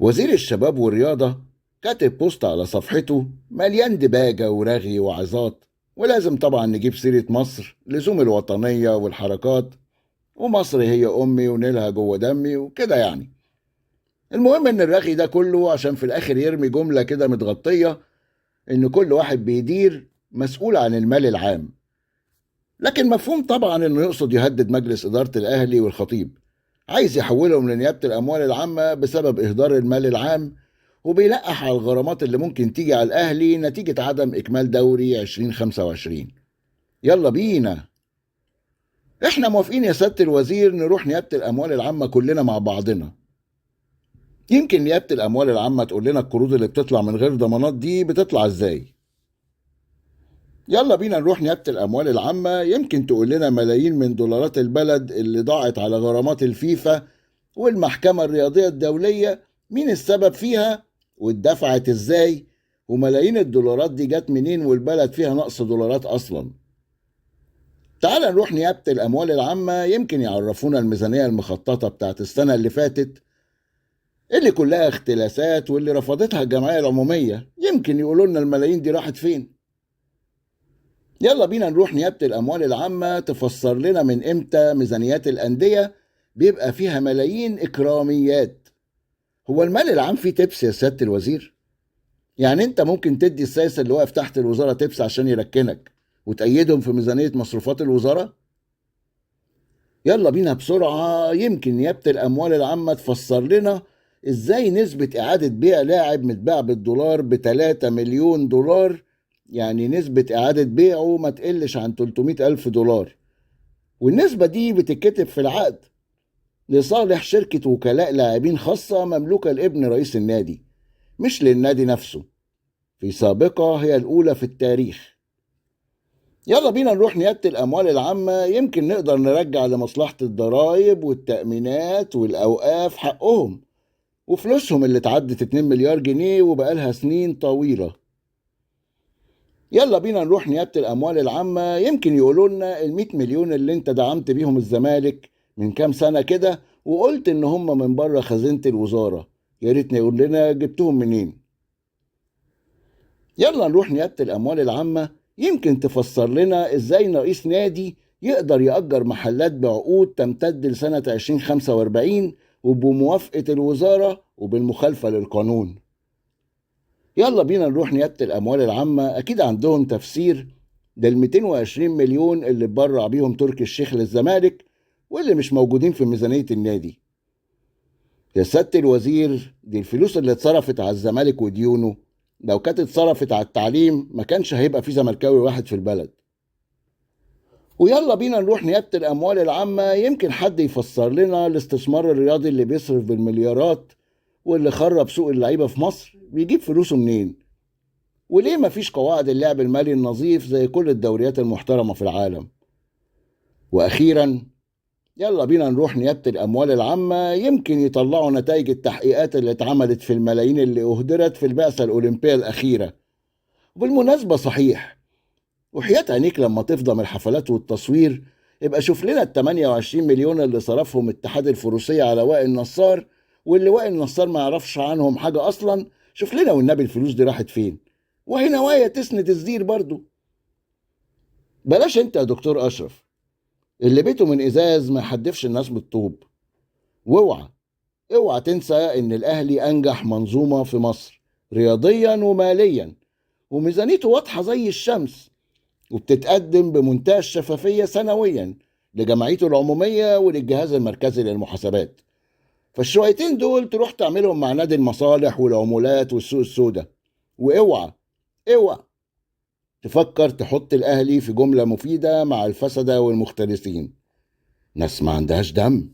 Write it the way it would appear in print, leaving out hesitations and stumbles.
وزير الشباب والرياضة كاتب بوست على صفحته مليان دباجة ورغي وعظات، ولازم طبعا نجيب سيرة مصر، لزوم الوطنية والحركات، ومصر هي أمي ونيلها جوه دمي وكده يعني. المهم إن الرغي ده كله عشان في الآخر يرمي جملة كده متغطية إن كل واحد بيدير مسؤول عن المال العام، لكن مفهوم طبعا إنه يقصد يهدد مجلس إدارة الأهلي والخطيب، عايز يحولهم لنيابة الأموال العامة بسبب إهدار المال العام، وبيلقح على الغرامات اللي ممكن تيجي على الأهلي نتيجة عدم إكمال دوري 2025. يلا بينا، إحنا موافقين يا سيادة الوزير نروح نيابة الأموال العامة كلنا مع بعضنا. يمكن نيابة الأموال العامة تقول لنا القروض اللي بتطلع من غير ضمانات دي بتطلع إزاي. يلا بينا نروح نيابة الأموال العامة، يمكن تقول لنا ملايين من دولارات البلد اللي ضاعت على غرامات الفيفا والمحكمة الرياضية الدولية مين السبب فيها واتدفعت ازاي، وملايين الدولارات دي جت منين والبلد فيها نقص دولارات أصلا. تعال نروح نيابة الأموال العامة، يمكن يعرفونا الميزانية المخططة بتاعت السنة اللي فاتت اللي كلها اختلاسات واللي رفضتها الجمعية العمومية، يمكن يقولوا لنا الملايين دي راحت فين. يلا بينا نروح نيابة الأموال العامة تفسر لنا من إمتى ميزانيات الأندية بيبقى فيها ملايين إكراميات. هو المال العام فيه تبس يا سيادة الوزير؟ يعني أنت ممكن تدي السايس اللي واقف تحت الوزارة تبس عشان يركنك وتأيدهم في ميزانية مصروفات الوزارة؟ يلا بينا بسرعة، يمكن نيابة الأموال العامة تفسر لنا إزاي نسبة إعادة بيع لاعب متباع بالدولار ب3 مليون دولار، يعني نسبة إعادة بيعه ما تقلش عن 300 ألف دولار، والنسبة دي بتتكتب في العقد لصالح شركة وكلاء لاعبين خاصة مملوكة لابن رئيس النادي، مش للنادي نفسه، في سابقة هي الأولى في التاريخ. يلا بينا نروح نيابة الأموال العامة، يمكن نقدر نرجع لمصلحة الضرائب والتأمينات والأوقاف حقهم وفلوسهم اللي تعدت 2 مليار جنيه وبقالها سنين طويلة. يلا بينا نروح نيابة الأموال العامة، يمكن يقولوا لنا ال100 مليون اللي انت دعمت بيهم الزمالك من كام سنة كده وقلت ان هم من بره خزينة الوزارة، يا ريت يقول لنا جبتهم منين. يلا نروح نيابة الأموال العامة، يمكن تفسر لنا ازاي رئيس نادي يقدر يأجر محلات بعقود تمتد لسنة 2045 وبموافقة الوزارة وبالمخالفة للقانون. يلا بينا نروح نيابة الأموال العامة، أكيد عندهم تفسير لل 220 مليون اللي اتبرع بيهم تركي الشيخ للزمالك واللي مش موجودين في ميزانية النادي. يا سيادة الوزير، دي الفلوس اللي اتصرفت على الزمالك وديونه، لو كانت اتصرفت على التعليم ما كانش هيبقى في زملكاوي واحد في البلد. ويلا بينا نروح نيابة الأموال العامة، يمكن حد يفسر لنا الاستثمار الرياضي اللي بيصرف بالمليارات واللي خرب سوق اللعيبة في مصر بيجيب فلوسه منين، وليه مفيش قواعد اللعب المالي النظيف زي كل الدوريات المحترمة في العالم. وأخيرا يلا بينا نروح نيابة الأموال العامة، يمكن يطلعوا نتائج التحقيقات اللي اتعملت في الملايين اللي أهدرت في البعثة الأولمبية الأخيرة. وبالمناسبة صحيح، وحياة عينيك لما تفضى من الحفلات والتصوير يبقى شوف لنا ال28 مليون اللي صرفهم اتحاد الفروسية على وائل نصار، واللي وائل نصار ما يعرفش عنهم حاجة أصلا، شوف لنا والنبي الفلوس دي راحت فين، وهي نوايا تسند الزير برضو. بلاش انت يا دكتور أشرف، اللي بيته من إزاز ما يحدفش الناس بالطوب. واوعى اوعى تنسى ان الأهلي أنجح منظومة في مصر رياضيا وماليا، وميزانيته واضحة زي الشمس، وبتتقدم بمنتهى الشفافية سنويا لجمعيته العمومية وللجهاز المركزي للمحاسبات. فالشويتين دول تروح تعملهم مع نادي المصالح والعمولات والسوق السوداء، واوعى اوعى تفكر تحط الأهلي في جملة مفيدة مع الفسدة والمختلسين، ناس ما عندهاش دم.